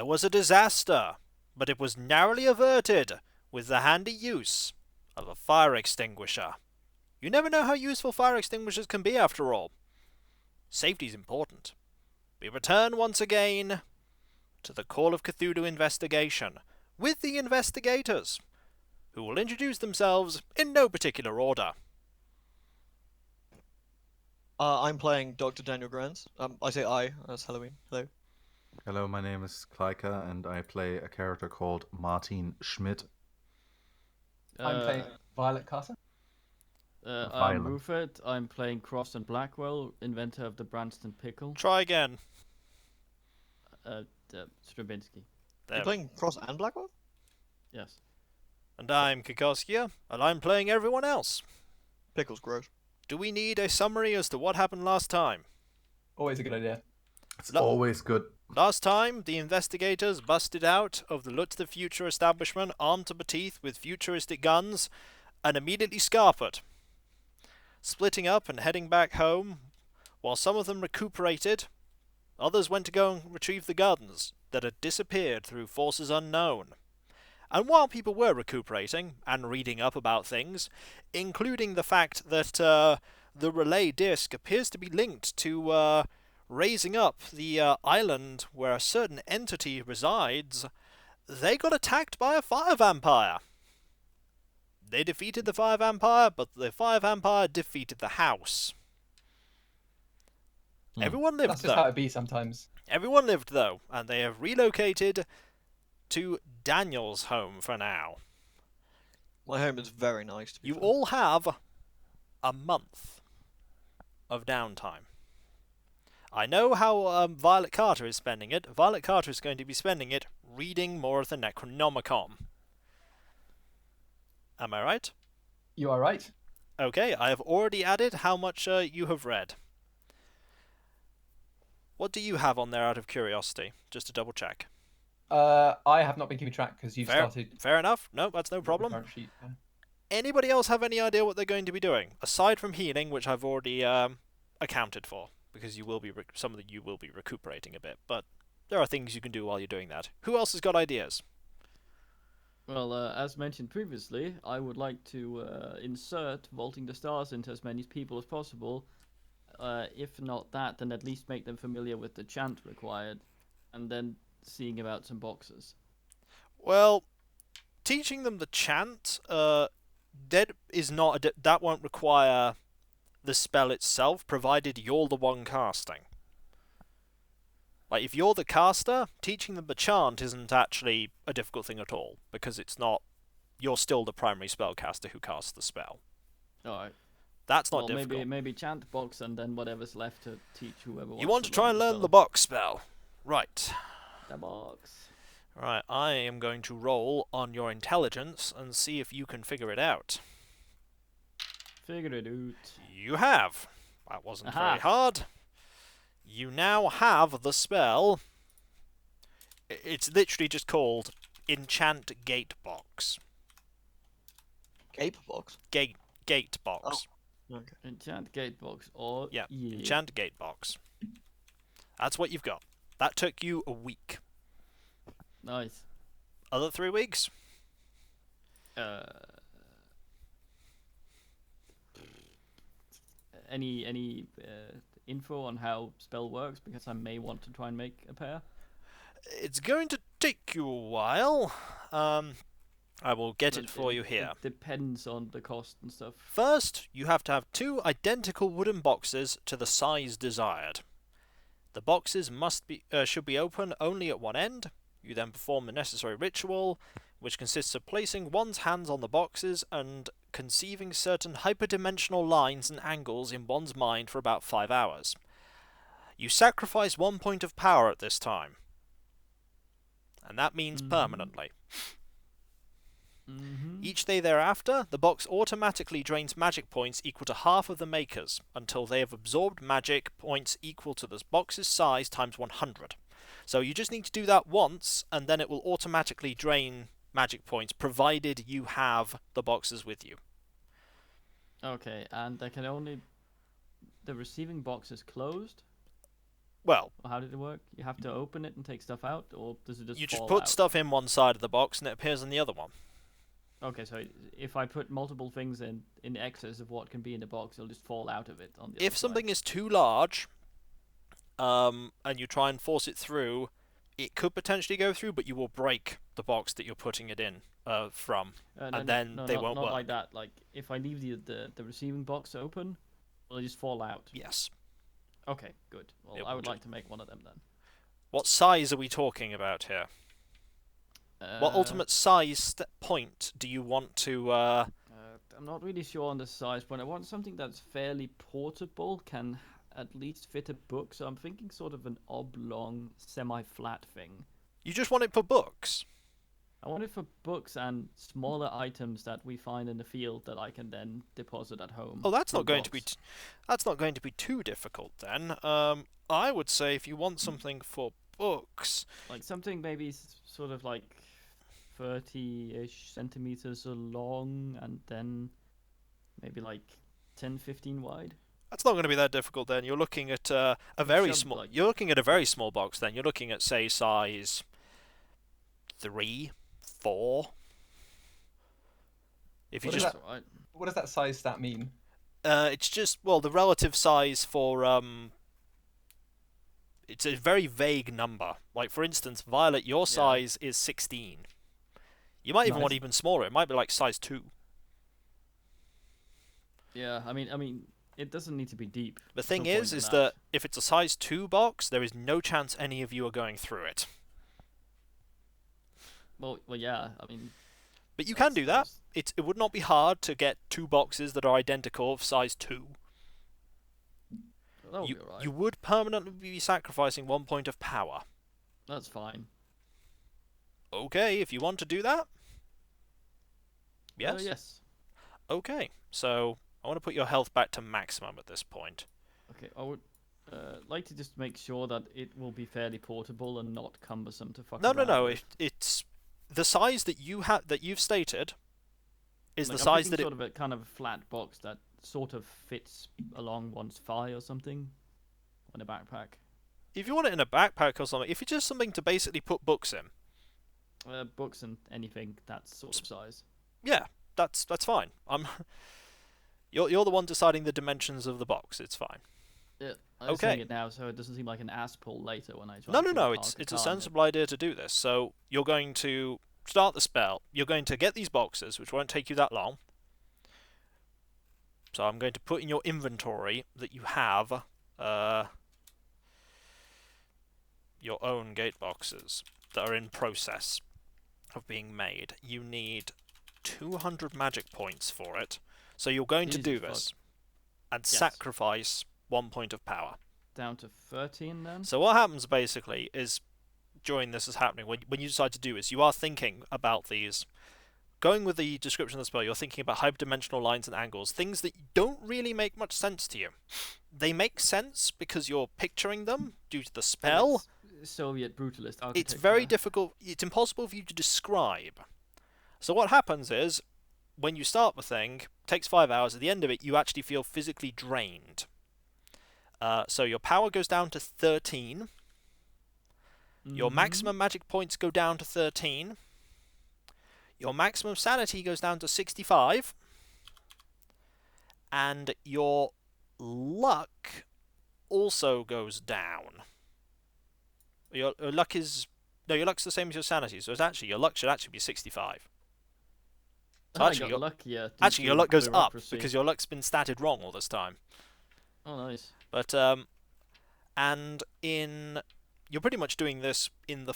There was a disaster, but it was narrowly averted with the handy use of a fire extinguisher. You never know how useful fire extinguishers can be after all. Safety's important. We return once again to the Call of Cthulhu investigation with the investigators, who will introduce themselves in no particular order. I'm playing Dr. Daniel Grants. I say I, that's Halloween. Hello. Hello, my name is Kleika, and I play a character called Martin Schmidt. I'm playing Violet Carter. I'm Rufert. I'm playing Cross and Blackwell, inventor of the Branston Pickle. Try again. Stravinsky. You're playing Cross and Blackwell? Yes. And I'm Kikoskia, and I'm playing everyone else. Pickle's gross. Do we need a summary as to what happened last time? Always a good idea. It's always good. Last time, the investigators busted out of the Look to the Future establishment armed to the teeth with futuristic guns and immediately scarpered, splitting up and heading back home. While some of them recuperated, others went to go and retrieve the guns that had disappeared through forces unknown. And while people were recuperating and reading up about things, including the fact that the relay disc appears to be linked to raising up the island where a certain entity resides, they got attacked by a fire vampire. They defeated the fire vampire, but the fire vampire defeated the house. Everyone lived, That's just how it be sometimes. Everyone lived, though, and they have relocated to Daniel's home for now. My home is very nice. You all have a month of downtime. I know how Violet Carter is spending it. Violet Carter is going to be spending it reading more of the Necronomicon. Am I right? You are right. Okay, I have already added how much you have read. What do you have on there out of curiosity? Just to double check. I have not been keeping track because you've started. Fair enough. No, that's no problem. Anybody else have any idea what they're going to be doing aside from healing, which I've already accounted for, because you will be some of you will be recuperating a bit, but there are things you can do while you're doing that. Who else has got ideas? Well, as mentioned previously, I would like to insert Vaulting the Stars into as many people as possible. If not that, then at least make them familiar with the chant required, and then seeing about some boxes. Well, teaching them the chant, that won't require the spell itself, provided you're the one casting. Like, if you're the caster, teaching them the chant isn't actually a difficult thing at all, because you're still the primary spellcaster who casts the spell. Alright. That's not difficult. Maybe chant box and then whatever's left to teach whoever wants. You want to try and learn the box spell. Right. The box. Right, I am going to roll on your intelligence and see if you can figure it out. Figure it out. You have. That wasn't very hard. You now have the spell. It's literally just called Enchant Gate Box. Gape box? Gate Box. Oh, okay. Enchant Gate Box, or... Yeah, Enchant Gate Box. That's what you've got. That took you a week. Nice. Other 3 weeks? Any info on how spell works? Because I may want to try and make a pair. It's going to take you a while. I will get it for you here. It depends on the cost and stuff. First, you have to have 2 identical wooden boxes to the size desired. The boxes should be open only at one end. You then perform the necessary ritual, which consists of placing one's hands on the boxes and conceiving certain hyperdimensional lines and angles in one's mind for about 5 hours. You sacrifice 1 point of power at this time, and that means permanently. Each day thereafter, the box automatically drains magic points equal to half of the maker's until they have absorbed magic points equal to the box's size times 100. So you just need to do that once, and then it will automatically drain magic points, provided you have the boxes with you. Okay, and I can only... The receiving box is closed? Well, Or how did it work? You have to open it and take stuff out, or does it just you just fall put out? stuff in one side of the box and it appears in the other one. Okay, so if I put multiple things in excess of what can be in the box, it'll just fall out of it on the If other something side. is too large, and you try and force it through, it could potentially go through, but you will break the box that you're putting it in from, and then they won't not work. like that. Like if I leave the receiving box open, will it just fall out? Yes. Okay, good. Well, It I will would do. like to make one of them then. What size are we talking about here? What ultimate size point do you want to? I'm not really sure on the size point. I want something that's fairly portable, can at least fit a book. So I'm thinking sort of an oblong, semi-flat thing. You just want it for books. I want it for books and smaller items that we find in the field that I can then deposit at home. Oh, that's in not going to be. box. That's not going to be too difficult then. I would say if you want something for books, Like something maybe sort of like 30-ish centimeters long and then maybe like 10, 15 wide. that's not going to be that difficult then. You're looking at a very Shoved, small. like- You're looking at a very small box then. You're looking at say size 3, 4. If you What is just, that? Right. What does that size stat mean? it's just the relative size for It's a very vague number. Like for instance, Violet, your size is 16. You might even want Nice. even smaller. It might be like size 2. Yeah, I mean, it doesn't need to be deep. The There's thing no point is in that if it's a size 2 box, there is no chance any of you are going through it. Well, yeah. I mean, But you can do that. that's- It would not be hard to get 2 boxes that are identical of size 2. That'll You, be alright. you would permanently be sacrificing 1 point of power. That's fine. Okay, if you want to do that. Yes? Yes. Okay, so I want to put your health back to maximum at this point. Okay, I would like to just make sure that it will be fairly portable and not cumbersome to fuck No, around with. It's the size that you've stated is Like, the I'm size thinking that sort of a kind of flat box that sort of fits along one's thigh or something, on a backpack. if you want it in a backpack or something, if it's just something to basically put books in, Books and anything that sort of size. yeah, that's fine. You're the one deciding the dimensions of the box. It's fine. Yeah, I'm Okay. saying it now, so it doesn't seem like an ass pull later when I try. No, to no. park It's a car in it. sensible idea to do this. So you're going to start the spell. You're going to get these boxes, which won't take you that long. So I'm going to put in your inventory that you have your own gate boxes that are in process of being made. You need 200 magic points for it. So you're going to Easy do as fuck. this and Yes. sacrifice 1 point of power. Down to 13 then. So what happens basically is during this is happening, when you decide to do this, you are thinking about these. Going with the description of the spell, you're thinking about hyperdimensional lines and angles, things that don't really make much sense to you. They make sense because you're picturing them due to the spell. It's Soviet brutalist architecture. It's very difficult. It's impossible for you to describe. So what happens is, when you start the thing, it takes 5 hours. At the end of it, you actually feel physically drained. So your power goes down to 13. Your Mhm. maximum magic points go down to 13. Your maximum sanity goes down to 65. And your luck also goes down. Your luck is... No, your luck's the same as your sanity, so it's actually your luck should actually be 65. So I actually, got your, luckier. due actually your to luck goes up bureaucracy. because your luck's been statted wrong all this time. Oh, nice. But and you're pretty much doing this in the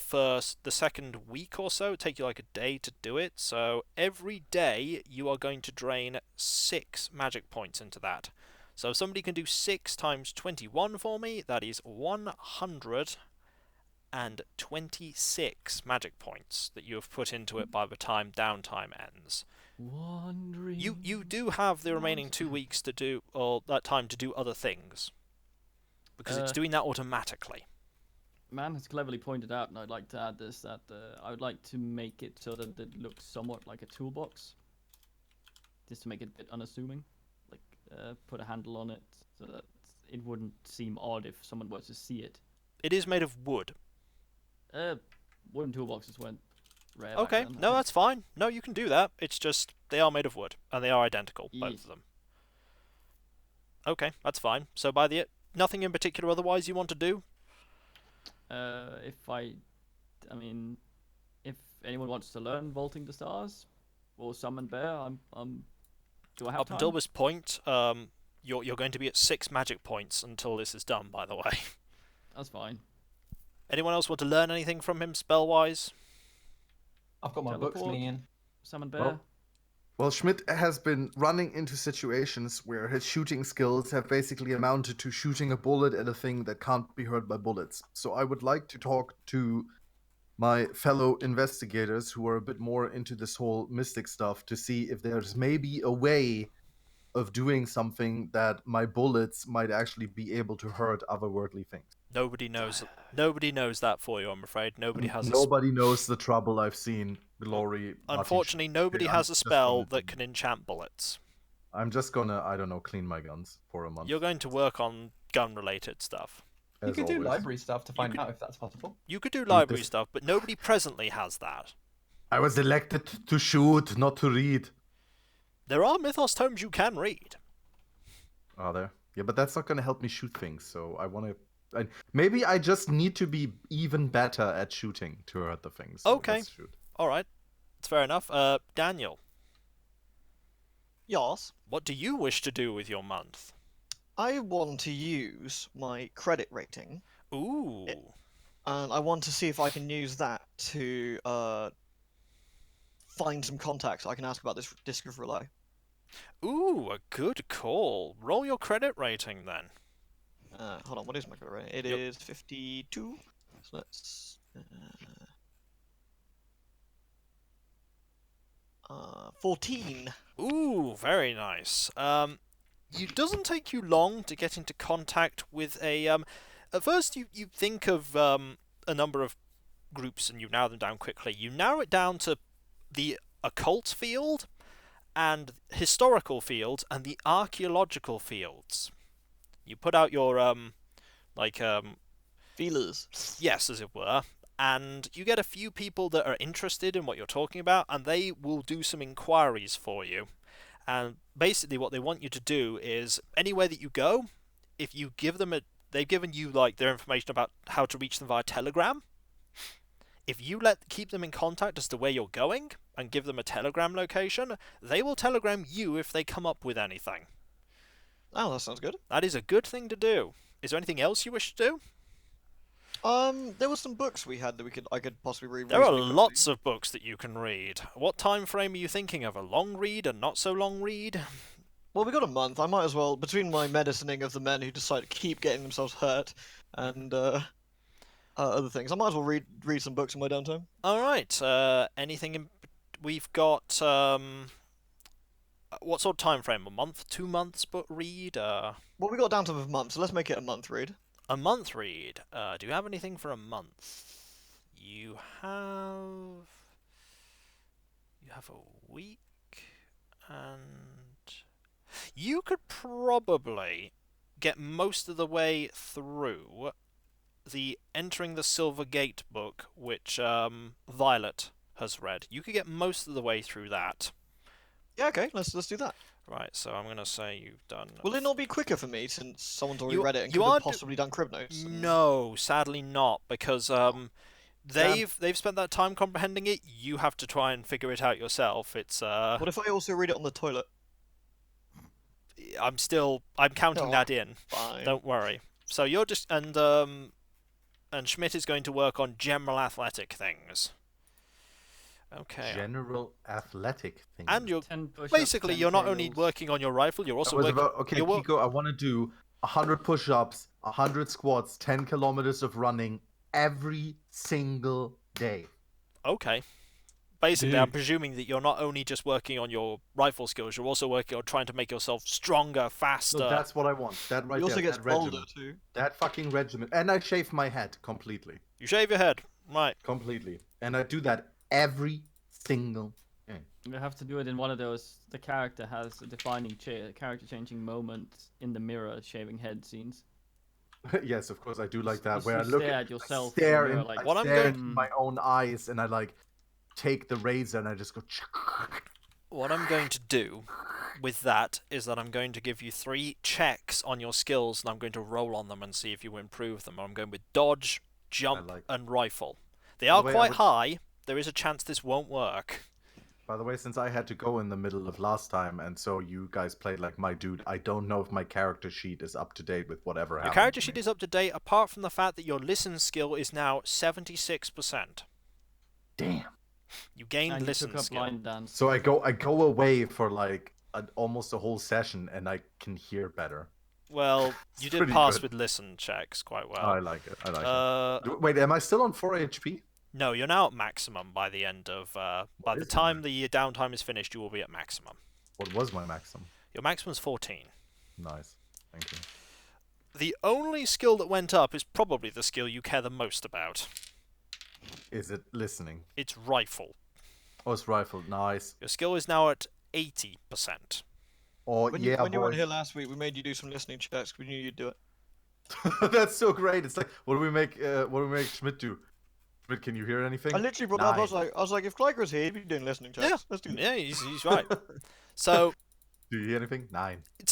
second week or so. It'll take you like a day to do it. So every day you are going to drain 6 magic points into that. So if somebody can do 6 times 21 for me, that is 126 magic points that you have put into it by the time downtime ends. Wandering. You do have the remaining 2 weeks to do, or that time to do other things. Because it's doing that automatically. Man has cleverly pointed out, and I'd like to add this, that I would like to make it so that it looks somewhat like a toolbox. Just to make it a bit unassuming. Like, put a handle on it so that it wouldn't seem odd if someone were to see it. It is made of wood. Wooden toolboxes went rare. back Okay, then, I no, think. that's fine. No, you can do that. It's just they are made of wood, and they are identical, Yeah. both of them. Okay, that's fine. So nothing in particular otherwise you want to do? I mean, if anyone wants to learn vaulting the stars or summon bear, do I have Up time? until this point, you're going to be at 6 magic points until this is done, by the way. That's fine. Anyone else want to learn anything from him spell-wise? I've got my books, Teleport. me in. Summon bear. Well, Schmidt has been running into situations where his shooting skills have basically amounted to shooting a bullet at a thing that can't be hurt by bullets. So I would like to talk to my fellow investigators who are a bit more into this whole mystic stuff to see if there's maybe a way of doing something that my bullets might actually be able to hurt otherworldly things. Nobody knows. Nobody knows that for you, I'm afraid. Nobody has. Nobody knows the trouble I've seen. Glory. Unfortunately, nobody has a spell that can enchant bullets. I'm just gonna, I don't know, clean my guns for a month. You're going to work on gun-related stuff. You as could do always. library stuff to find out if that's possible. You could do library this- stuff, but nobody presently has that. I was elected to shoot, not to read. There are Mythos tomes you can read. Are there? Yeah, but that's not gonna help me shoot things. So I want to. Maybe I just need to be even better at shooting to hurt the things. So Okay. let's shoot. All right, that's fair enough. Daniel, Yes. what do you wish to do with your month? I want to use my credit rating, Ooh, and I want to see if I can use that to find some contacts I can ask about this disc of relay. ooh, a good call. Roll your credit rating then. Hold on, what is my credit rating? It Yep. is 52. So let's 14. Ooh, very nice. It doesn't take you long to get into contact with a. At first, you think of a number of groups and you narrow them down quickly. You narrow it down to the occult field, and historical fields, and the archaeological fields. You put out your Feelers. yes, as it were, and you get a few people that are interested in what you're talking about, and they will do some inquiries for you. And basically what they want you to do is, anywhere that you go, if you give them they've given you like their information about how to reach them via telegram. If you keep them in contact as to where you're going, and give them a telegram location, they will telegram you if they come up with anything. Oh, that sounds good. That is a good thing to do. Is there anything else you wish to do? There were some books we had that I could possibly read. There are reasonably quickly. lots of books that you can read. What time frame are you thinking of? A long read, a not so long read? Well, we got a month. I might as well, between my medicining of the men who decide to keep getting themselves hurt and other things, I might as well read some books in my downtime. All right. We've got what sort of time frame? A month, 2 months, but read. Well, we got a downtime of a month, so let's make it a month read. A month read. Do you have anything for a month? You have a week, and you could probably get most of the way through the Entering the Silver Gate book, which Violet has read. You could get most of the way through that. Yeah, okay, let's do that. Right, so I'm gonna say you've done. Will it not be quicker for me since someone's already You- read it and you could are have do- possibly done crib notes? and- No, sadly not, because they've spent that time comprehending it. You have to try and figure it out yourself. It's What if I also read it on the toilet? I'm counting Oh. that in. Fine. Don't worry. So you're just and Schmidt is going to work on general athletic things. Okay. General athletic thing. And you're 10 push-ups, basically 10 you're not only kegels. working on your rifle, you're also working. Okay, you're wo- Kiko, I want to do 100 push-ups, 100 squats, 10 kilometers of running every single day. Okay. Basically, I'm Dude. presuming that you're not only just working on your rifle skills, you're also working on trying to make yourself stronger, faster. So that's what I want. That right He also there, gets that bolder regimen. too. That fucking regimen. And I shave my head completely. You shave your head. Right. Completely. And I do that every single day. You have to do it in one of those. The character has a defining character-changing moment in the mirror shaving head scenes. Yes, of course I do like that. Just Where I you look stare at at yourself and stare you're in, like, I What I'm stare going- into my own eyes, and I like take the razor and I just go. What I'm going to do with that is that I'm going to give you 3 checks on your skills, and I'm going to roll on them and see if you improve them. I'm going with dodge, jump, like and rifle. They By are the way, I quite would- high. There is a chance this won't work. By the way, since I had to go in the middle of last time, and so you guys played like my dude, I don't know if my character sheet is up to date with whatever Your happened. character to sheet me. is up to date, apart from the fact that your listen skill is now 76%. Damn. You gained and you listen took up skill. line dance. So I go away for like almost a whole session, and I can hear better. Well, It's you did pretty pass good. with listen checks quite I well. like it. I like it. Uh, Wait, am I still on 4 HP? no, you're now at maximum by the end of. By the is time the downtime is finished, you will be at maximum. What was my maximum? Your maximum is 14. Nice. Thank you. The only skill that went up is probably the skill you care the most about. Is it listening? It's rifle. Oh, it's rifle. Nice. Your skill is now at 80%. Oh, When yeah, you weren't boy. here last week, we made you do some listening checks. We knew you'd do it. That's so great. It's like, what do we make Schmidt do? Schmidt, can you hear anything? I literally brought up. Nice. I was like, if Clyker's here, he'd be doing listening checks. Yeah. Let's do that. Yeah, he's right. So, Do you hear anything? 9. in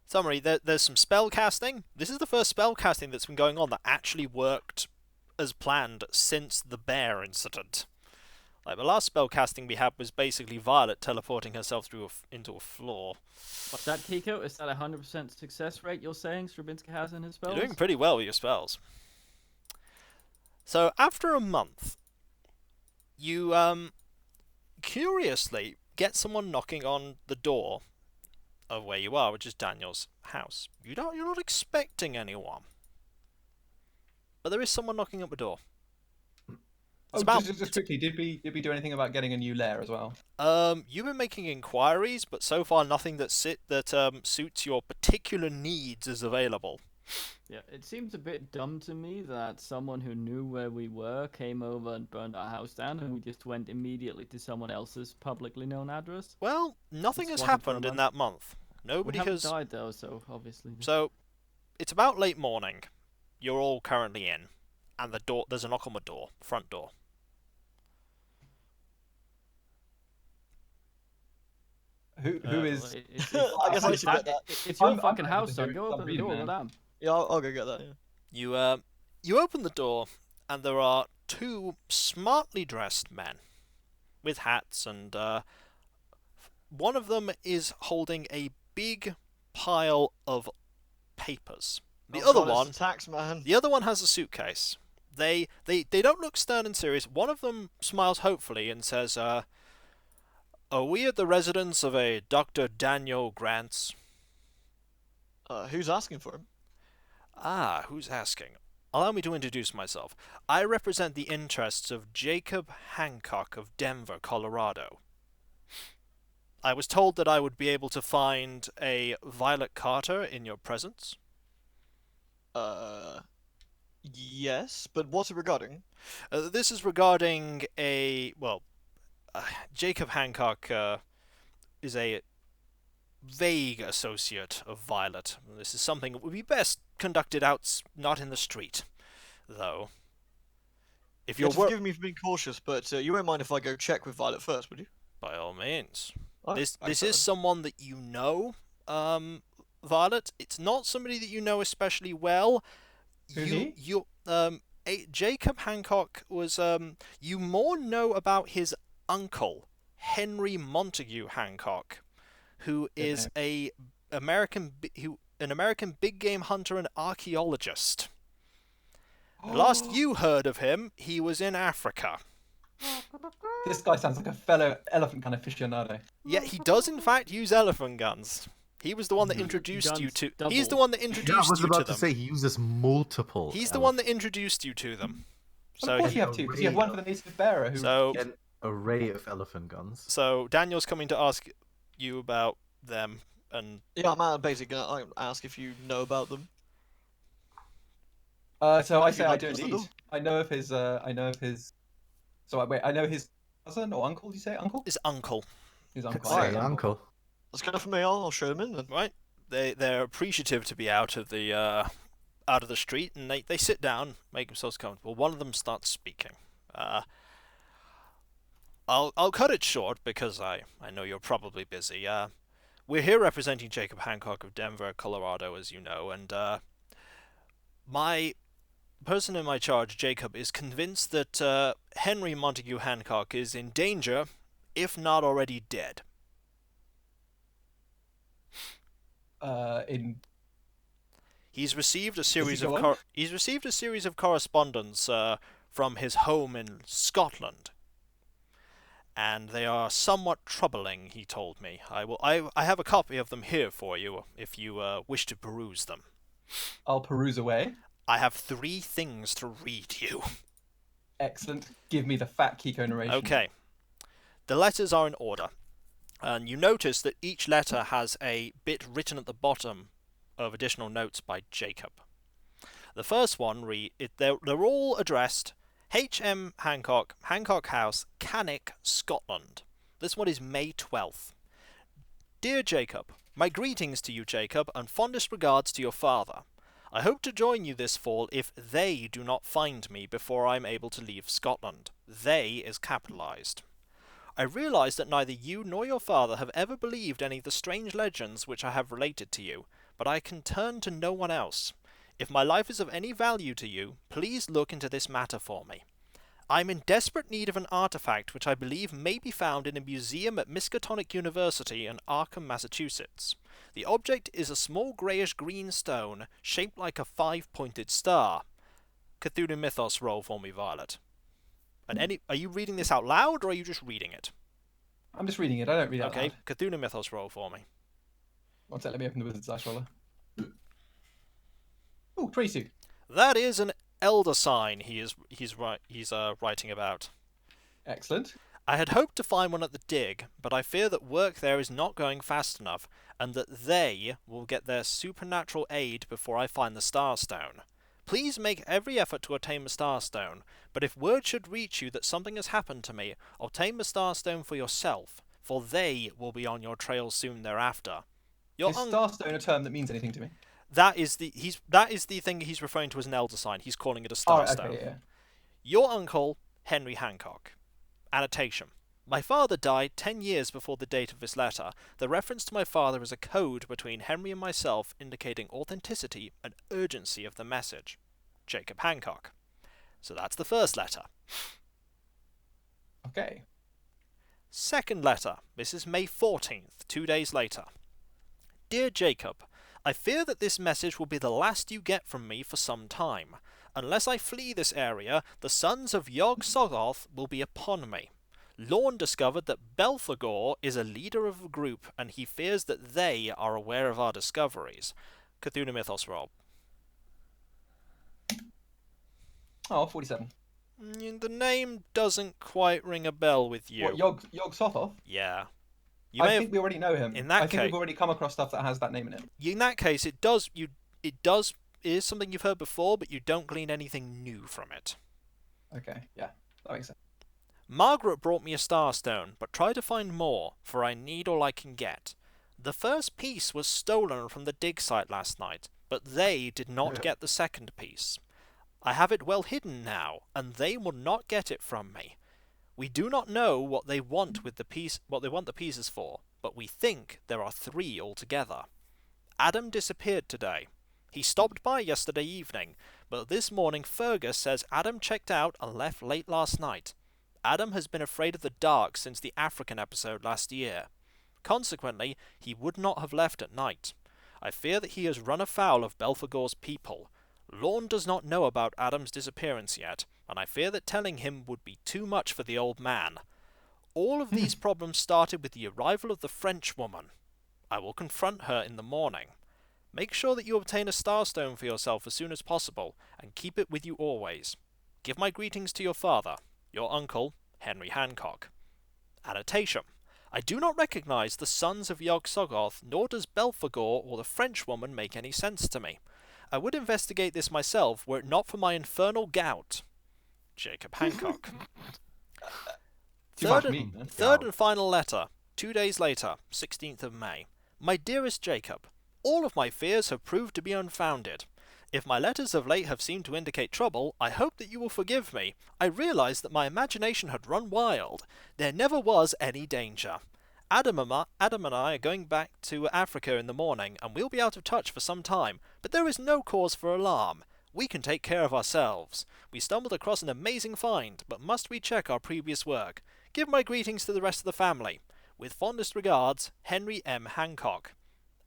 summary, there's some spell casting. This is the first spell casting that's been going on that actually worked as planned since the bear incident. Like, the last spell casting we had was basically Violet teleporting herself into a floor. What's that, Kiko? Is that a 100% success rate you're saying Straczynski has in his spells? You're doing pretty well with your spells. So after a month, you curiously get someone knocking on the door of where you are, which is Daniel's house. You're not expecting anyone, but there is someone knocking at the door. It's about- Just quickly, did we do anything about getting a new lair as well? You've been making inquiries, but so far nothing that suits your particular needs is available. Yeah, it seems a bit dumb to me that someone who knew where we were came over and burned our house down, and we just went immediately to someone else's publicly known address. Well, nothing It's has wanted for a happened in month. that month. Nobody we haven't has. died though, so obviously. So, it's about late morning. You're all currently in, and there's a knock on the door, front door. Who is? I guess I should get that. It's your I'm fucking happy house, to son. do it. Go I'm open the reading, door, man. goddamn. Yeah, I'll go get that. Yeah. You open the door, and there are 2 smartly dressed men with hats, and one of them is holding a big pile of papers. The Oh other God, it's one, the tax man. the other one has a suitcase. They don't look stern and serious. One of them smiles hopefully and says, "Are we at the residence of a Dr. Daniel Grants?" Who's asking for him? Ah, who's asking? Allow me to introduce myself. I represent the interests of Jacob Hancock of Denver, Colorado. I was told that I would be able to find a Violet Carter in your presence. Yes, but what's it regarding? This is regarding Jacob Hancock is a vague associate of Violet. This is something that would be best conducted not in the street, though. If you're Forgive me for being cautious, but you won't mind if I go check with Violet first, would you? by all means. Alright, This thanks, is then. someone that you know, Violet. It's not somebody that you know especially well. Who's he? Jacob Hancock was you more know about his uncle, Henry Montague Hancock, who is an American big game hunter and archaeologist. Last you heard of him, he was in Africa. This guy sounds like a fellow elephant kind of aficionado. Yeah, he does in fact use elephant guns. He was the one that introduced you to. He's the one that Yeah, I introduced was you to about to them. say he uses multiple. He's the one that introduced you to them. Well, of course he- you have two, because you have one for the native bearer who. So an array of elephant guns. So Daniel's coming to ask you about them, and Yeah, I'm basically gonna ask if you know about them. So I If say you'd I like do to listen indeed. to them. I know of his. I know of his. So wait, I know his cousin or uncle. Did you say uncle? his uncle. His uncle. Say, His uncle. Let's go for me. I'll show them in then. Right? They're appreciative to be out of the out of the street, and they sit down, make themselves comfortable. One of them starts speaking. I'll cut it short because I know you're probably busy. We're here representing Jacob Hancock of Denver, Colorado, as you know, and my person in my charge, Jacob, is convinced that Henry Montague Hancock is in danger, if not already dead. He's received a series of correspondence from his home in Scotland, and they are somewhat troubling, he told me. I have a copy of them here for you, if you wish to peruse them. I'll peruse away. I have 3 things to read you. Excellent. Give me the fat Kiko narration. Okay. The letters are in order, and you notice that each letter has a bit written at the bottom of additional notes by Jacob. The first one they're all addressed H.M. Hancock, Hancock House, Cannock, Scotland. This one is May 12th. Dear Jacob, my greetings to you, Jacob, and fondest regards to your father. I hope to join you this fall if they do not find me before I am able to leave Scotland. They is capitalized. I realize that neither you nor your father have ever believed any of the strange legends which I have related to you, but I can turn to no one else. If my life is of any value to you, please look into this matter for me. I am in desperate need of an artifact which I believe may be found in a museum at Miskatonic University in Arkham, Massachusetts. The object is a small greyish-green stone shaped like a 5-pointed star. Cthulhu Mythos roll for me, Violet. And are you reading this out loud, or are you just reading it? I'm just reading it. I don't read it out Okay, loud. Cthulhu Mythos roll for me. One sec, let me open the Wizard's Dice Roller. Oh, 22. That is an elder sign he's writing about. Excellent. I had hoped to find one at the dig, but I fear that work there is not going fast enough, and that they will get their supernatural aid before I find the Starstone. Please make every effort to obtain the Starstone, but if word should reach you that something has happened to me, obtain the Starstone for yourself, for they will be on your trail soon thereafter. Is Starstone a term that means anything to me? That is the thing he's referring to as an elder sign. He's calling it a Starstone. Okay, yeah. Your uncle, Henry Hancock. Annotation. My father died 10 years before the date of this letter. The reference to my father is a code between Henry and myself indicating authenticity and urgency of the message. Jacob Hancock. So that's the first letter. Okay. Second letter. This is May 14th, 2 days later. Dear Jacob, I fear that this message will be the last you get from me for some time. Unless I flee this area, the sons of Yog-Sothoth will be upon me. Lorne discovered that Belphegor is a leader of a group, and he fears that they are aware of our discoveries. Cthulhu Mythos roll. Oh, 47. The name doesn't quite ring a bell with you. What, Yog-Sothoth? Yeah. I think we already know him. In that I think we've already come across stuff that has that name in it. In that case, it is something you've heard before, but you don't glean anything new from it. Okay, yeah, that makes sense. Margaret brought me a Starstone, but try to find more, for I need all I can get. The first piece was stolen from the dig site last night, but they did not get the second piece. I have it well hidden now, and they will not get it from me. We do not know what they want the pieces for, but we think there are 3 altogether. Adam disappeared today. He stopped by yesterday evening, but this morning Fergus says Adam checked out and left late last night. Adam has been afraid of the dark since the African episode last year. Consequently, he would not have left at night. I fear that he has run afoul of Belphegor's people. Lorne does not know about Adam's disappearance yet, and I fear that telling him would be too much for the old man. All of these problems started with the arrival of the French woman. I will confront her in the morning. Make sure that you obtain a Starstone for yourself as soon as possible, and keep it with you always. Give my greetings to your father, your uncle, Henry Hancock. Annotation. I do not recognize the sons of Yog-Sothoth, nor does Belphegor or the French woman make any sense to me. I would investigate this myself were it not for my infernal gout. Jacob Hancock. Third and final letter, 2 days later, 16th of May. My dearest Jacob, all of my fears have proved to be unfounded. If my letters of late have seemed to indicate trouble, I hope that you will forgive me. I realised that my imagination had run wild. There never was any danger. Adam and I are going back to Africa in the morning, and we'll be out of touch for some time, but there is no cause for alarm. We can take care of ourselves. We stumbled across an amazing find, but must recheck our previous work. Give my greetings to the rest of the family. With fondest regards, Henry M. Hancock.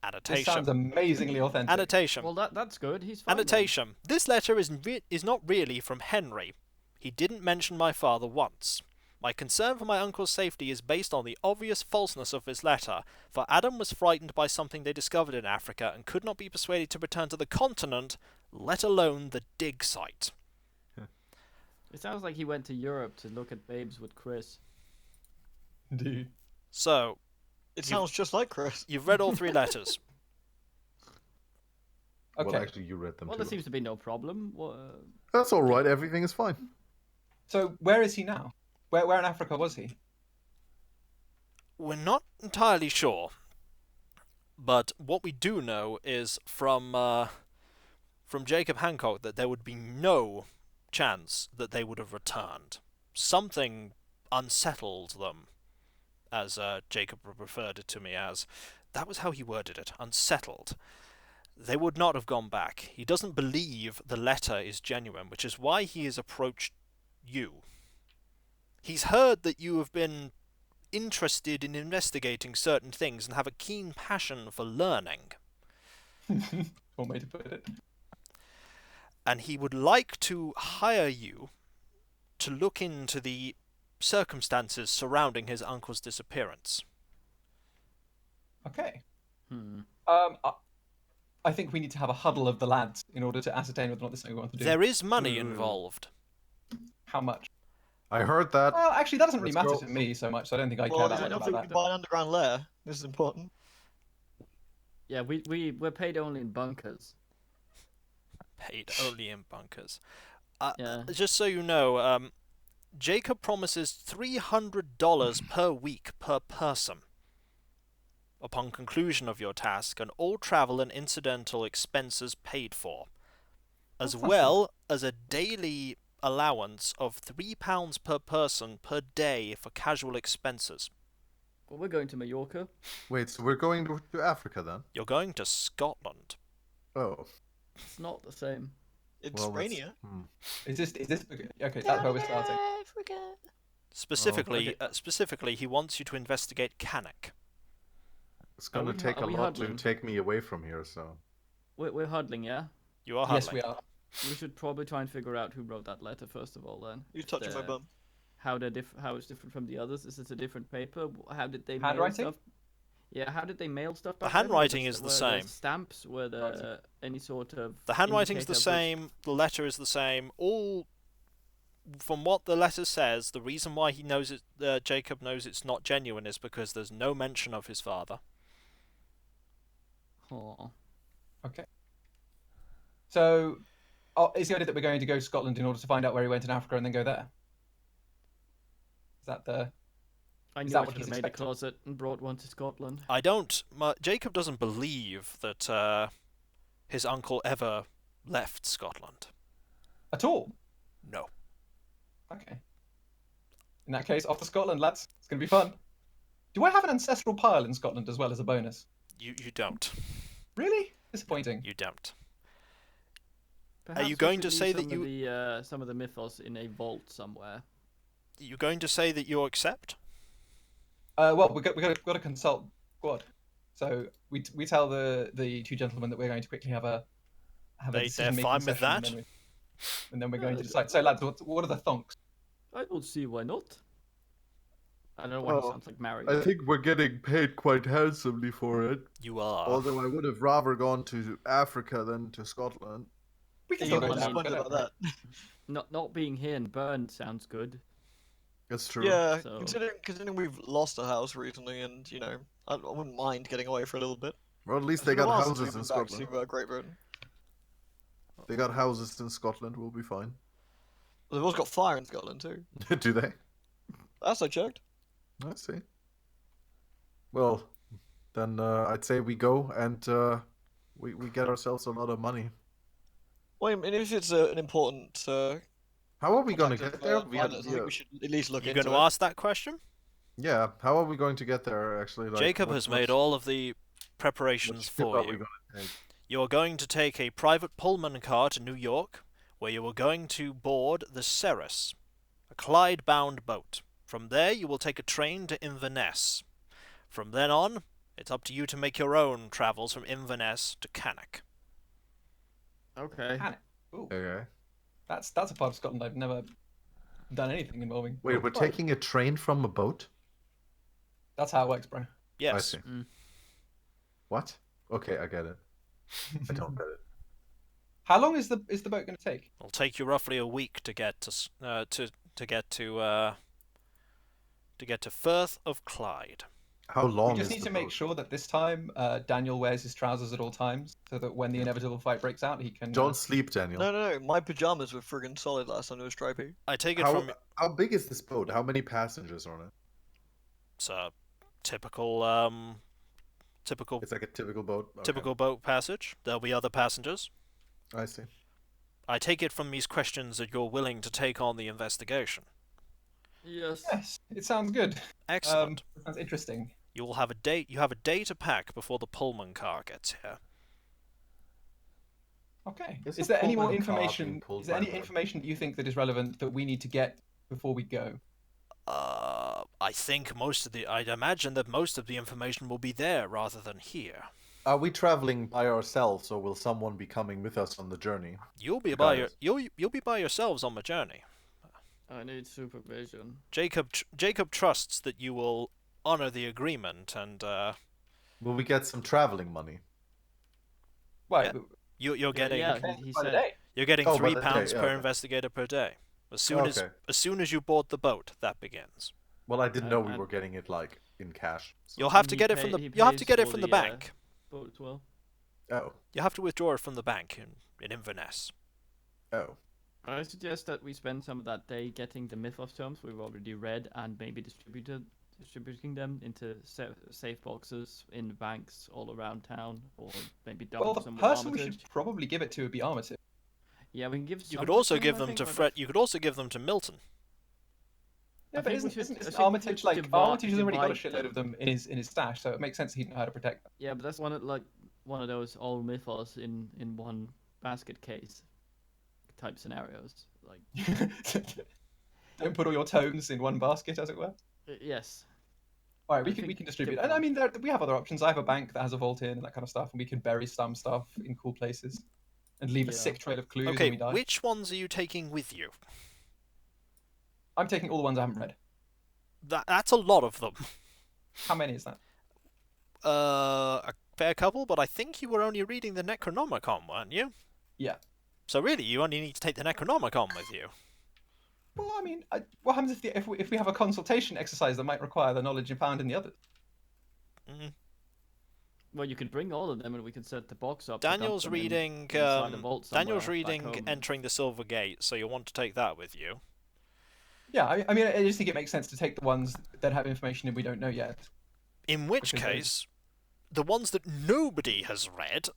This Annotation. sounds amazingly authentic. Annotation. Well, that's good. He's fine. Annotation. This letter is not really from Henry. He didn't mention my father once. My concern for my uncle's safety is based on the obvious falseness of his letter, for Adam was frightened by something they discovered in Africa and could not be persuaded to return to the continent, let alone the dig site. It sounds like he went to Europe to look at babes with Chris. Dude. So, It sounds just like Chris. you've read all 3 letters. Okay. Well, actually, you read them Well, too. there seems to be no problem. That's all right. Everything is fine. So where is he now? Where in Africa was he? We're not entirely sure, but what we do know is from Jacob Hancock that there would be no chance that they would have returned. Something unsettled them, as Jacob referred it to me as. That was how he worded it, unsettled. They would not have gone back. He doesn't believe the letter is genuine, which is why he has approached you. He's heard that you have been interested in investigating certain things and have a keen passion for learning. One way to put it. And he would like to hire you to look into the circumstances surrounding his uncle's disappearance. Okay. Hmm. I think we need to have a huddle of the lads in order to ascertain whether or not this is something we want to do. There is money involved. How much? I heard that. Well, actually, that doesn't really Let's matter go. to me so much, so I don't think I care Well, that is it much enough about that we that. can buy an underground lair? This is important. Yeah, we're paid only in bunkers. Paid only in bunkers. Yeah. Just so you know, Jacob promises $300 per week per person upon conclusion of your task, and all travel and incidental expenses paid for, as well as a daily allowance of £3 per person per day for casual expenses. Well, we're going to Mallorca. Wait, so we're going to Africa then? You're going to Scotland. Oh. It's not the same. It's Well, that's- Rainia. Is this okay? That's where we're starting. Specifically, okay. specifically, he wants you to investigate Cannock. It's gonna we- take are a we lot to huddling? take me away from here, so... We're huddling, yeah. You are Yes, huddling. we are. We should probably try and figure out who wrote that letter first of all. Then You touching my The- bum. how it's different from the others. Is it a different paper? How did they mail Handwriting? stuff? Yeah, how did they mail stuff? The back then? handwriting is the Were same. Stamps? Were there any sort of? The handwriting's the indicator of same, the letter is the same. All, from what the letter says, the reason why he knows it, Jacob knows it's not genuine is because there's no mention of his father. which- Oh. Okay. So, is the idea that we're going to go to Scotland in order to find out where he went in Africa and then go there? Is that the? I Is knew that I what should he's have made a expecting? closet and brought one to Scotland. Jacob doesn't believe that his uncle ever left Scotland. At all? No. Okay. In that case, off to Scotland, lads. It's going to be fun. Do I have an ancestral pile in Scotland as well as a bonus? You don't. Really? Disappointing. You don't. Perhaps you we going should to leave say that some of some of the mythos in a vault somewhere? You going to say that you accept? Well, we've got to consult Squad. So we tell the two gentlemen that we're going to quickly have a They're decision-making fine with session, that? and then we're going to decide. So lads, what are the thonks? I don't see why not. I don't know why he Well, sounds like married. I think we're getting paid quite handsomely for it. You are. Although I would have rather gone to Africa than to Scotland. We can You're still not go down. disappointed about that. Not being here and burned sounds good. That's true. Yeah, So- considering we've lost a house recently, and you know, I wouldn't mind getting away for a little bit. Well, at least It's they been a got while since houses we've in been back Scotland. to Great Britain. They got houses in Scotland. We'll be fine. Well, they've also got fire in Scotland too. Do they? That's I checked. I see. Well, then I'd say we go and we get ourselves a lot of money. Well, I mean, if it's an important How are we going to contact get of, there? pilots, I think we should at least look You're into going to it. ask that question? Yeah, how are we going to get there? Actually, like, Jacob has made all of the what preparations ship for are we you. going to take? You are going to take a private Pullman car to New York, where you are going to board the Ceres, a Clyde-bound boat. From there, you will take a train to Inverness. From then on, it's up to you to make your own travels from Inverness to Cannock. Okay. Can it? Ooh, Okay. that's a part of Scotland I've never done anything involving. Wait, we're Right. taking a train from a boat? That's how it works, bro. Yes. I see. Mm. What? Okay, I get it. I don't get it. How long is the boat going to take? It'll take you roughly a week to get to Firth of Clyde. How long We just is need the to make boat? sure that this time Daniel wears his trousers at all times, so that when the inevitable fight breaks out, he can. Don't sleep, Daniel. No. My pajamas were friggin' solid last time. They were stripy. I take it How, from how big is this boat? How many passengers on it? it's a typical It's like a typical boat. Okay. typical boat passage. There'll be other passengers. I see. I take it from these questions that you're willing to take on the investigation. Yes. Yes, it sounds good. Excellent. It sounds interesting. You will have a day. You have a day to pack before the Pullman car gets here. Okay. Is Is the there any more Pullman car being information? pulled Is there by any boat? information that you think that is relevant that we need to get before we go? I think I'd imagine that most of the information will be there rather than here. Are we traveling by ourselves, or will someone be coming with us on the journey? You'll be Got it. you'll be by yourselves on the journey. I need supervision. Jacob trusts that you will honor the agreement, and Will we get some traveling money? Right. Yeah. but- you're getting Yeah, Depends he by the said. day. you're getting Oh, by £3 the day, per okay. investigator per day. As Okay. soon as you board the boat, that begins. Well, I didn't know we and- were getting it like in cash. So. You'll have And to he get it pay- from the he you'll have to pays get it for from the the, bank. Boat as well. Oh, You have to withdraw it from the bank in Inverness. oh. I suggest that we spend some of that day getting the Mythos tomes we've already read and maybe distributing them into safe boxes in banks all around town, or maybe dump Well, the some with person we Armitage. should probably give it to would be Armitage. Yeah, we can give. You some could to also him, give I them think, to but Fred. You could also give them to Milton. Yeah, I but think we isn't should- I isn't think we Armitage should like divide- Armitage has already got a divide shitload of them in his stash, so it makes sense he'd know how to protect them. Yeah, but that's one of those all Mythos in one basket case type scenarios. Like Don't put all your tomes in one basket, as it were. yes. All right, I we think can distribute. give And I them- mean, we have other options. I have a bank that has a vault in and that kind of stuff, and we can bury some stuff in cool places and leave a Yeah. sick trail of clues Okay, when we die. which ones are you taking with you? I'm taking all the ones I haven't read. That's a lot of them. How many is that? A fair couple, but I think you were only reading the Necronomicon, weren't you? Yeah. So really, you only need to take the Necronomicon with you. Well, I mean, what happens if we have a consultation exercise that might require the knowledge you found in the others? Mm. Well, you could bring all of them, and we could set the box up. to dump Daniel's them in- reading. inside a vault Daniel's somewhere back reading home. Entering the Silver Gate, so you'll want to take that with you. Yeah, I mean, I just think it makes sense to take the ones that have information that we don't know yet. In which Because case, the ones that nobody has read,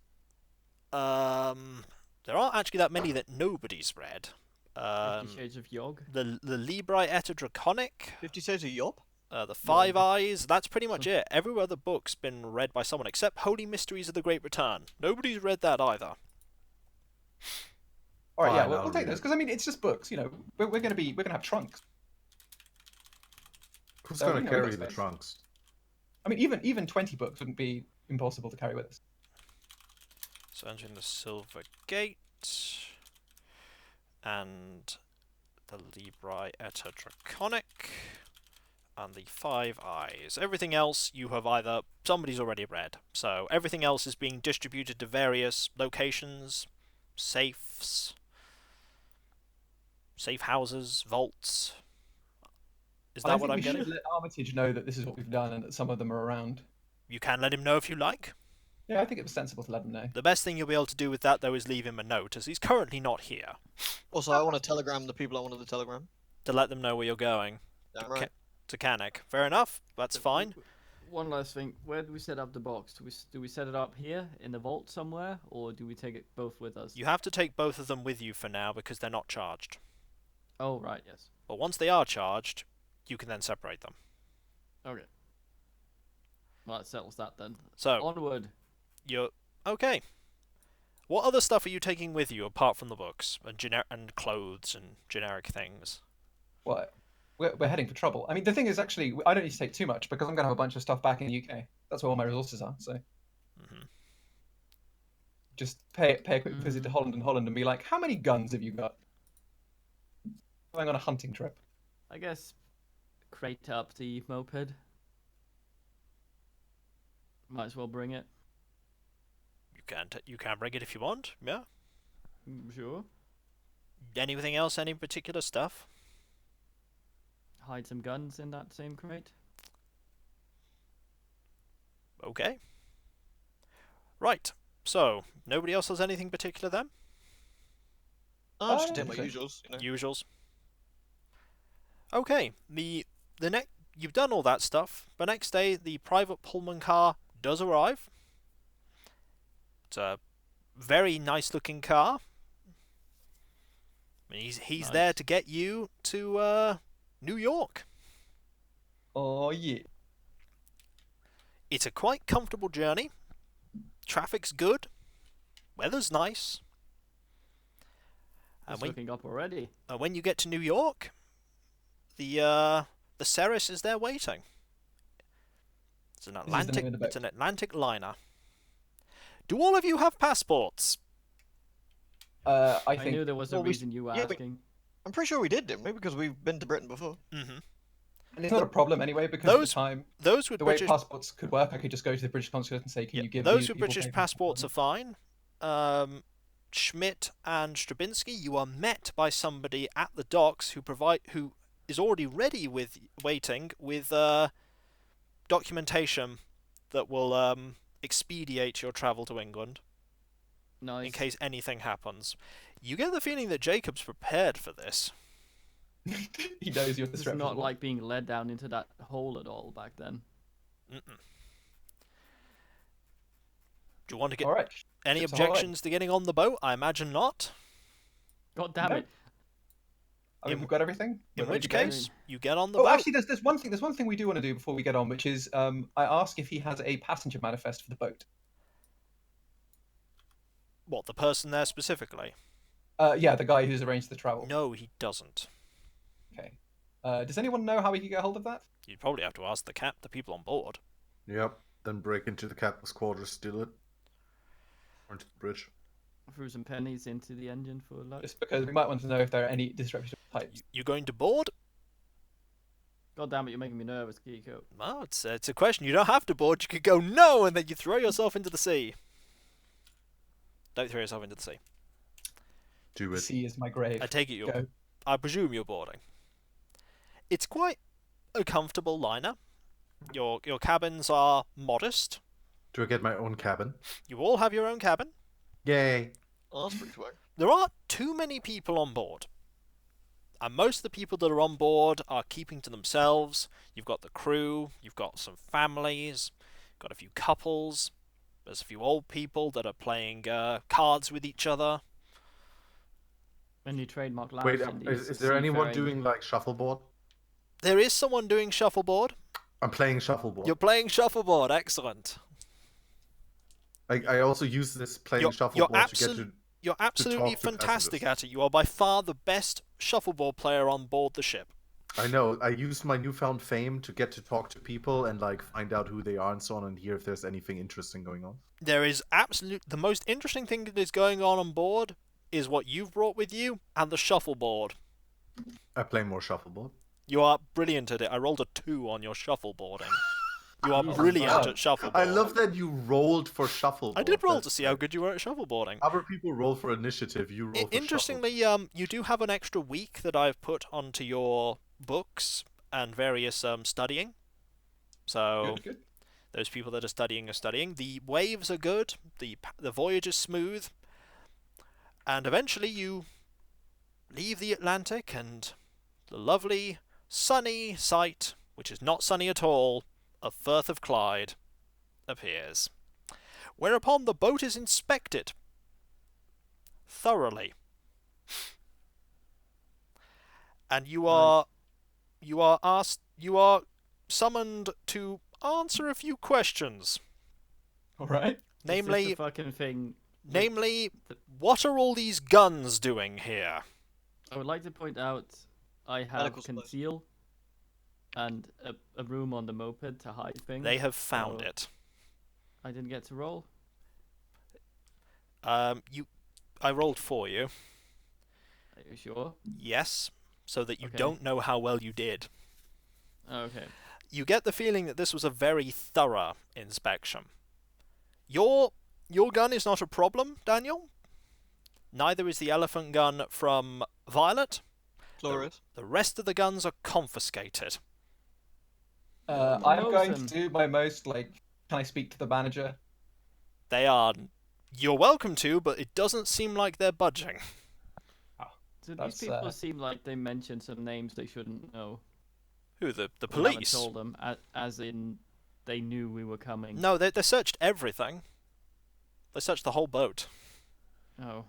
there aren't actually that many that nobody's read. 50 Shades of Yog. The Librae et Draconic, 50 Shades of Yop? the Five Eyes, that's pretty much it. Every other book's been read by someone except Holy Mysteries of the Great Return. Nobody's read that either. All right, yeah, Fine, we'll I'll take read those it. because I mean, it's just books. You know, we're gonna have trunks. Who's So, gonna you know, we got carry the space. trunks? I mean, even 20 books wouldn't be impossible to carry with us. So Entering the Silver Gate and the Librae et Draconic and the Five Eyes. Everything else you have either somebody's already read. So everything else is being distributed to various locations, safes, safe houses, vaults. Is I that think what I'm we getting? should let Armitage know that this is what we've done and that some of them are around. You can let him know if you like. Yeah, I think it was sensible to let them know. The best thing you'll be able to do with that, though, is leave him a note, as he's currently not here, Also, I want to telegram the people I wanted to telegram. to let them know where you're going. Damn right. To Cannock. Fair enough. That's fine. One last thing. Where do we set up the box? Do we set it up here in the vault somewhere, or do we take it both with us? You have to take both of them with you for now because they're not charged. Oh, right, yes. But once they are charged, you can then separate them. Okay. Well, that settles that then. So, Onward. you're... Okay. What other stuff are you taking with you apart from the books and clothes and generic things? What? We're heading for trouble. I mean, the thing is, actually, I don't need to take too much because I'm going to have a bunch of stuff back in the UK. That's where all my resources are. So just pay a quick visit to Holland and be like, how many guns have you got? Going on a hunting trip. I guess crate up the moped. Might as well bring it. You can bring it if you want, yeah. Sure. Anything else? Any particular stuff? Hide some guns in that same crate. Okay. Right. So, nobody else has anything particular then? I'm just doing my okay. usuals. You know. Usuals. Okay. You've done all that stuff. The next day, the private Pullman car does arrive. It's a very nice-looking car. I mean, he's Nice. there to get you to New York. Oh yeah. It's a quite comfortable journey. Traffic's good. Weather's nice. It's looking up already. When you get to New York, the Ceres is there waiting. It's an This is the name of the boat. It's an Atlantic liner. Do all of you have passports? I think. knew there was a well, reason you were yeah, but- asking. I'm pretty sure we did, didn't we? Because we've been to Britain before. Mm-hmm. And it's not a problem anyway because at Those- the time, Those with the way British passports could work, I could just go to the British consulate and say, "Can you give those me with people British paper?" passports are fine. Schmidt and Strabinsky, you are met by somebody at the docks who is already ready with waiting with documentation that will expedite your travel to England Nice. in case anything happens. You get the feeling that Jacob's prepared for this. He knows you're This is disreputable. not like being led down into that hole at all back then. Mm-mm. Do you want to get All right. any It's all right. objections to getting on the boat? I imagine not. God damn No. it. I mean, In- we've got everything. In We're ready which to go. case, you get on the Oh, boat. actually, there's one thing. There's one thing we do want to do before we get on, which is I ask if he has a passenger manifest for the boat. What, the person there specifically? Yeah, the guy who's arranged the travel. No, he doesn't. Okay. Does anyone know how we can get hold of that? You'd probably have to ask the people on board. Yep. Then break into the captain's quarters, steal it. Or into the bridge. Threw some pennies into the engine for luck. Just because we might want to know if there are any disreputable types. You going to board? God damn it, you're making me nervous, Kiko. Well, it's a question. You don't have to board. You could go no, and then you throw yourself into the sea. Don't throw yourself into the sea. Do The it. sea is my grave. I take it Go. I presume you're boarding. It's quite a comfortable liner. Your cabins are modest. Do I get my own cabin? You all have your own cabin. Yay. Oh, that's pretty swag. There aren't too many people on board. And most of the people that are on board are keeping to themselves. You've got the crew, you've got some families, got a few couples, there's a few old people that are playing cards with each other. Any trademark Wait, laughs in is these there anyone seafaring- doing like shuffleboard? There is someone doing shuffleboard. I'm playing shuffleboard. You're playing shuffleboard, excellent. I also use this playing You're shuffleboard to absol- get to. You're absolutely talk to fantastic passengers. at it. You are by far the best shuffleboard player on board the ship. I know. I used my newfound fame to get to talk to people and like find out who they are and so on, and hear if there's anything interesting going on. There is the most interesting thing that is going on board is what you've brought with you and the shuffleboard. I play more shuffleboard. You are brilliant at it. I rolled a 2 on your shuffleboarding. You are Jesus. brilliant Wow. at shuffleboard. I love that you rolled for shuffleboard. I did roll That's to see how great. good you were at shuffleboarding. Other people roll for initiative. You roll for Interestingly, you do have an extra week that I've put onto your books and various studying. So Good, good. those people that are studying are studying. The waves are good. The voyage is smooth. And eventually you leave the Atlantic and the lovely sunny sight, which is not sunny at all, of Firth of Clyde appears, whereupon the boat is inspected thoroughly, and you are summoned to answer a few questions. All right. Namely, Is this the fucking thing. namely, what are all these guns doing here? I would like to point out I have Medical supplies. conceal and a room on the moped to hide things. They have found so it. I didn't get to roll. I rolled for you. Are you sure? Yes, so that you Okay. don't know how well you did. Oh, okay. You get the feeling that this was a very thorough inspection. Your gun is not a problem, Daniel. Neither is the elephant gun from Violet. Glorious. The rest of the guns are confiscated. I'm going to Mosen. do my most, like, can I speak to the manager? They are. You're welcome to, but it doesn't seem like they're budging. So That's, these people seem like they mentioned some names they shouldn't know. Who, the We haven't police? told them, as in they knew we were coming. No, they searched everything. They searched the whole boat. Oh.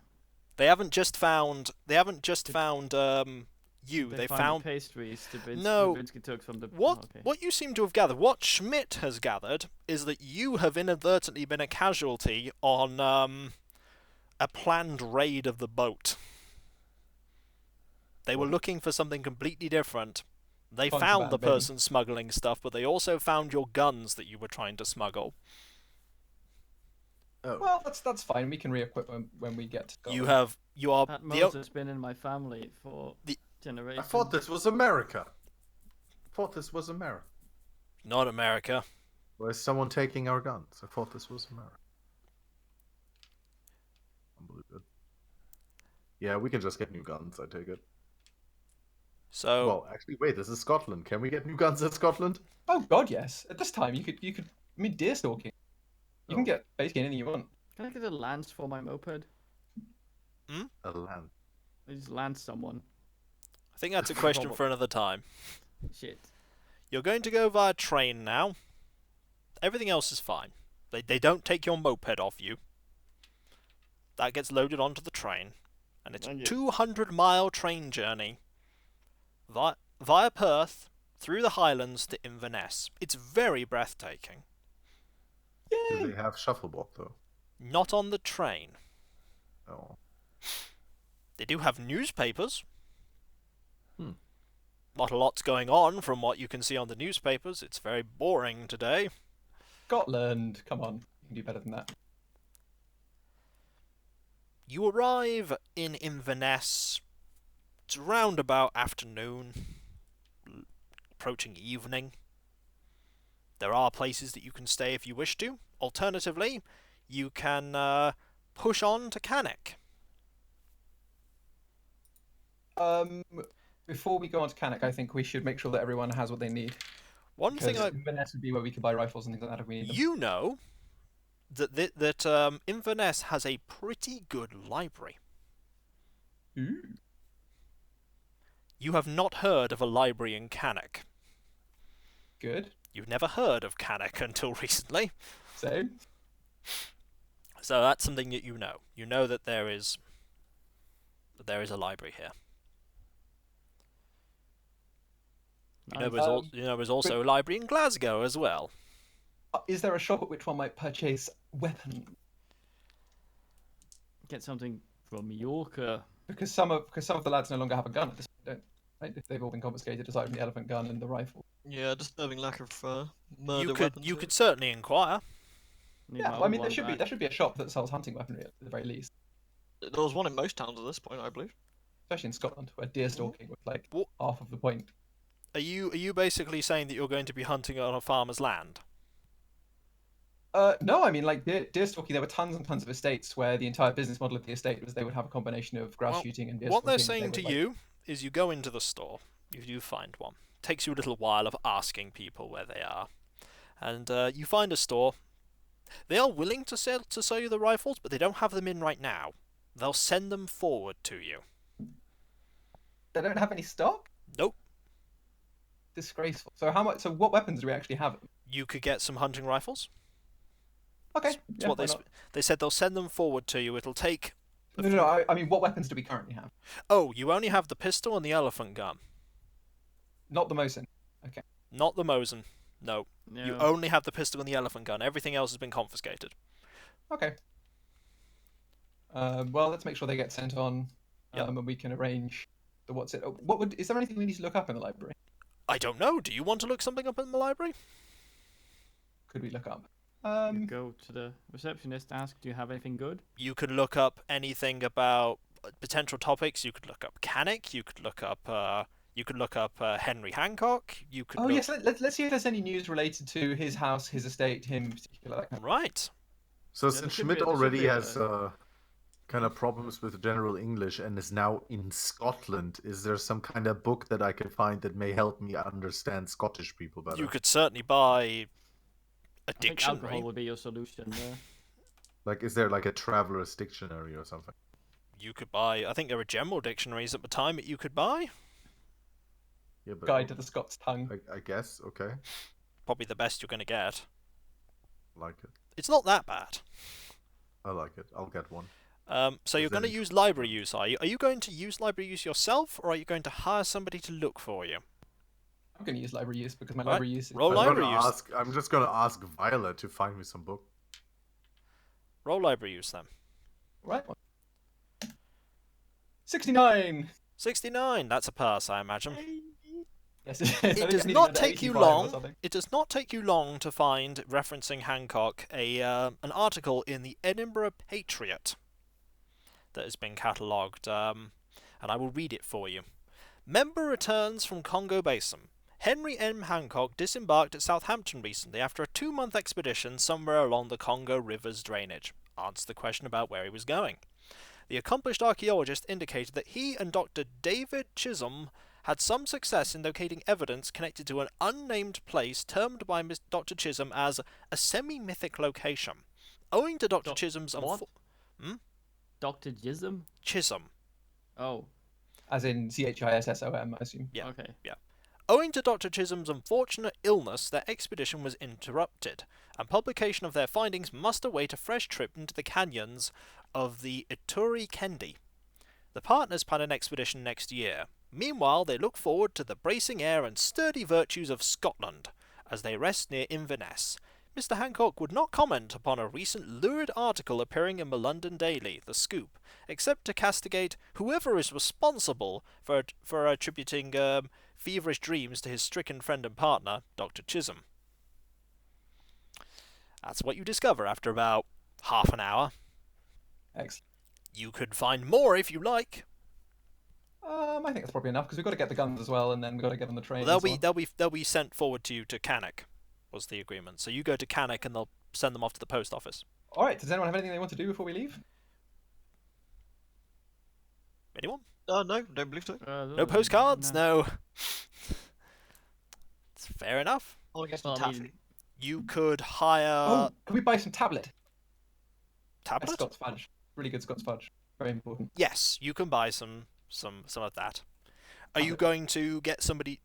They haven't just found. They Did they found. the pastries No. Dubinsky took from the. What Okay. what you seem to have gathered, what Schmidt has gathered, is that you have inadvertently been a casualty on a planned raid of the boat. They were looking for something completely different. They found Contraband, the baby. person smuggling stuff, but they also found your guns that you were trying to smuggle. Oh. Well, that's fine. We can re-equip when we get to Scotland. You are That the Moses has been in my family for The- generations. I thought this was America. not America. Or is someone taking our guns? I thought this was America. Unbelievable. Yeah, we can just get new guns, I take it. So Well, actually, wait, this is Scotland. Can we get new guns in Scotland? Oh God, yes. At this time, you could. I mean, deer stalking. You can Oh. get basically anything you want. Can I get a lance for my moped? A land. I just lance someone. I think that's a question for another time. Shit. You're going to go via train now. Everything else is fine. They don't take your moped off you. That gets loaded onto the train, and it's a Thank you. 200-mile train journey via Perth through the Highlands to Inverness. It's very breathtaking. Do they have shuffleboard, though? Not on the train. Oh. They do have newspapers. Hmm. Not a lot's going on from what you can see on the newspapers. It's very boring today. Scotland. Come on, you can do better than that. You arrive in Inverness. It's round about afternoon, approaching evening. There are places that you can stay if you wish to. Alternatively, you can push on to Cannock. Before we go on to Cannock, I think we should make sure that everyone has what they need. One thing Because Inverness would be where we could buy rifles and things like that if we need them. you know that Inverness has a pretty good library. Ooh. You have not heard of a library in Cannock. Good. You've never heard of Cannock until recently. So, So that's something that you know. You know that there is a library here. You know, Nice. there's also a library in Glasgow as well. is there a shop at which one might purchase weapons? Get something from Yorker. Because some of the lads no longer have a gun at this point, don't they? Right? They've all been confiscated aside from the elephant gun and the rifle. Yeah, disturbing lack of murder You could weapons. you here. could certainly inquire. Need Yeah, my well, I mean old there one should be a shop that sells hunting weaponry at the very least, There was one in most towns at this point, I believe. especially in Scotland where deer stalking was like What- half of the point. Are you basically saying that you're going to be hunting on a farmer's land? No, I mean like deer stalking. There were tons and tons of estates where the entire business model of the estate was they would have a combination of grouse Well, shooting and deer What they're stalking. saying to you is you go into the store, you do find one. Takes you a little while of asking people where they are, and you find a store. They are willing to sell you the rifles, but they don't have them in right now. They'll send them forward to you. They don't have any stock. Nope. disgraceful. So how much? So what weapons do we actually have? You could get some hunting rifles. Okay. That's Yeah, what why they not? they said they'll send them forward to you. It'll take. No. I mean, what weapons do we currently have? Oh, you only have the pistol and the elephant gun, Not the Mosin. Okay. not the Mosin. No, No. you only have the pistol and the elephant gun. Everything else has been confiscated. Okay. Well, let's make sure they get sent on, Yep. and we can arrange the what's it. What would? Is there anything we need to look up in the library? I don't know. Do you want to look something up in the library? Could we look up? You go to the receptionist, ask, do you have anything good? You could look up anything about potential topics. You could look up Canik. You could look up. Henry Hancock. You could. Oh look... yes, let's see if there's any news related to his house, his estate, him in particular. That kind of... Right. So Yeah, there since should Schmidt be- there should already be a- has kind of problems with general English and is now in Scotland, is there some kind of book that I can find that may help me understand Scottish people better? You could certainly buy a I think dictionary. alcohol would be your solution there. Like, is there like a traveler's dictionary or something? You could buy. I think there were general dictionaries at the time that you could buy. Yeah, but Guide to the Scots tongue. I guess. Okay, Probably the best you're going to get. like it. It's not that bad. I like it. I'll get one. So you're Then- going to use library use, are you? Are you going to use library use yourself, or are you going to hire somebody to look for you? I'm going to use library use because my Right. library use is... Roll I'm, library gonna use. I'm just gonna ask Violet to find me some book. Roll library use then. Right. 69! 69. That's a pass, I imagine. Yes, It does not take you long. It does not take you long to find, referencing Hancock, an article in the Edinburgh Patriot that has been catalogued, and I will read it for you. Member returns from Congo Basin. Henry M. Hancock disembarked at Southampton recently after a 2-month expedition somewhere along the Congo River's drainage. Answer the question about where he was going. The accomplished archaeologist indicated that he and Dr. David Chisholm had some success in locating evidence connected to an unnamed place termed by Dr. Chisholm as a semi-mythic location. Owing to Dr. Chisholm's what? Dr. Jism? Chisholm. Oh, As in CHISSOM, I assume. Yeah. okay. Owing to Dr. Chisholm's unfortunate illness, their expedition was interrupted, and publication of their findings must await a fresh trip into the canyons of the Ituri Kendi. The partners plan an expedition next year. Meanwhile, they look forward to the bracing air and sturdy virtues of Scotland as they rest near Inverness. Mr. Hancock would not comment upon a recent lurid article appearing in the London Daily, The Scoop, except to castigate whoever is responsible for attributing feverish dreams to his stricken friend and partner, Dr. Chisholm. That's what you discover after about half an hour. Excellent. You could find more if you like. I think that's probably enough because we've got to get the guns as well, and then we've got to get on the train. Well, and so on. they'll be sent forward to you to Cannock, was the agreement. So you go to Cannock and they'll send them off to the post office. All right. Does anyone have anything they want to do before we leave? Anyone? No, don't believe so. No postcards? No. It's fair enough. I want to get Well, some I taffy. mean, You could hire Oh, can we buy some tablet? That's tablet. Scots fudge. Really good Scots fudge. Very important. Yes, you can buy some of that. Are you going to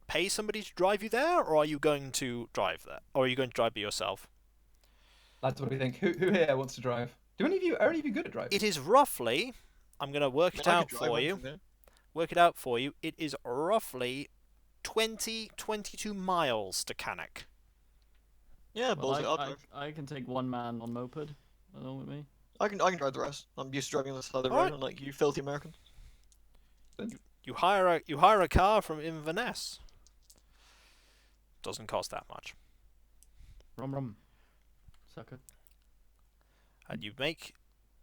pay somebody to drive you there, or are you going to drive there, or are you going to drive by yourself? Lads, what do we think? Who here wants to drive? Are any of you good at driving? It is roughly. I'm going to work it I out could drive for one you. from there. Work it out for you. It is roughly 22 miles to Cannock. Yeah, well, balls it. I'll drive. I can take one man on moped along with me. I can drive the rest. I'm used to driving on the side of the road, Alright. unlike you filthy Americans. You hire a car from Inverness. Doesn't cost that much. Rum rum. Sucker. And you make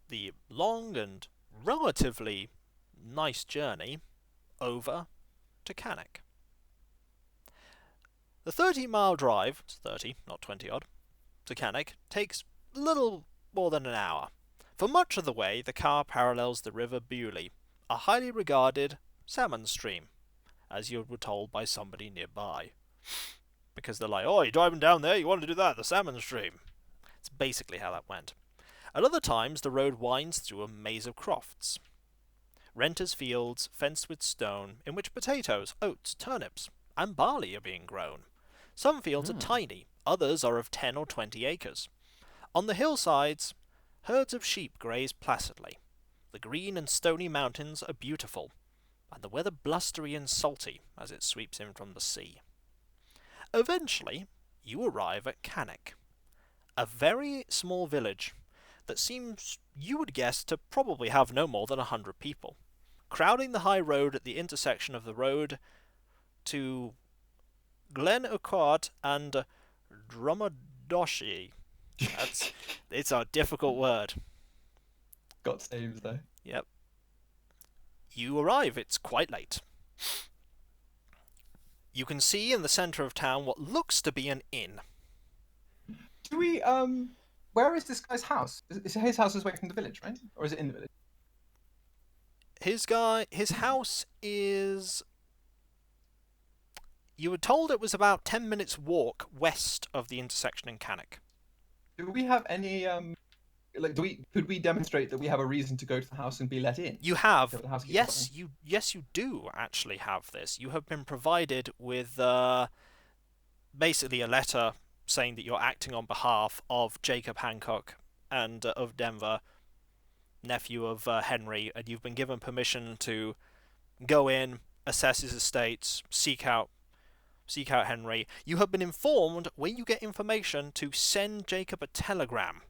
the long and relatively nice journey over to Cannock. The 30-mile drive, it's 30, not 20 odd, to Cannock takes little more than an hour. For much of the way, the car parallels the River Bewley, a highly regarded salmon stream, as you were told by somebody nearby. Because they're like, oh, you're driving down there, you want to do that, the salmon stream. It's basically how that went. At other times, the road winds through a maze of crofts. Renters' fields fenced with stone, in which potatoes, oats, turnips, and barley are being grown. Some fields are tiny, others are of 10 or 20 acres. On the hillsides, herds of sheep graze placidly. The green and stony mountains are beautiful, and the weather blustery and salty as it sweeps in from the sea. Eventually, you arrive at Cannock, a very small village that seems, you would guess, to probably have no more than 100 people, crowding the high road at the intersection of the road to Glen Urquhart and Dromadashi. It's a difficult word. Got names though. Yep. You arrive, it's quite late. You can see in the centre of town what looks to be an inn. Do we where is this guy's house? His house is away from the village, right? Or is it in the village? His house is... You were told it was about 10 minutes walk west of the intersection in Cannock. Do we have any could we demonstrate that we have a reason to go to the house and be let in? You have. So the housekeeper Yes, you do actually have this. You have been provided with basically a letter saying that you're acting on behalf of Jacob Hancock and of Denver, nephew of Henry, and you've been given permission to go in, assess his estates, seek out Henry. You have been informed when you get information to send Jacob a telegram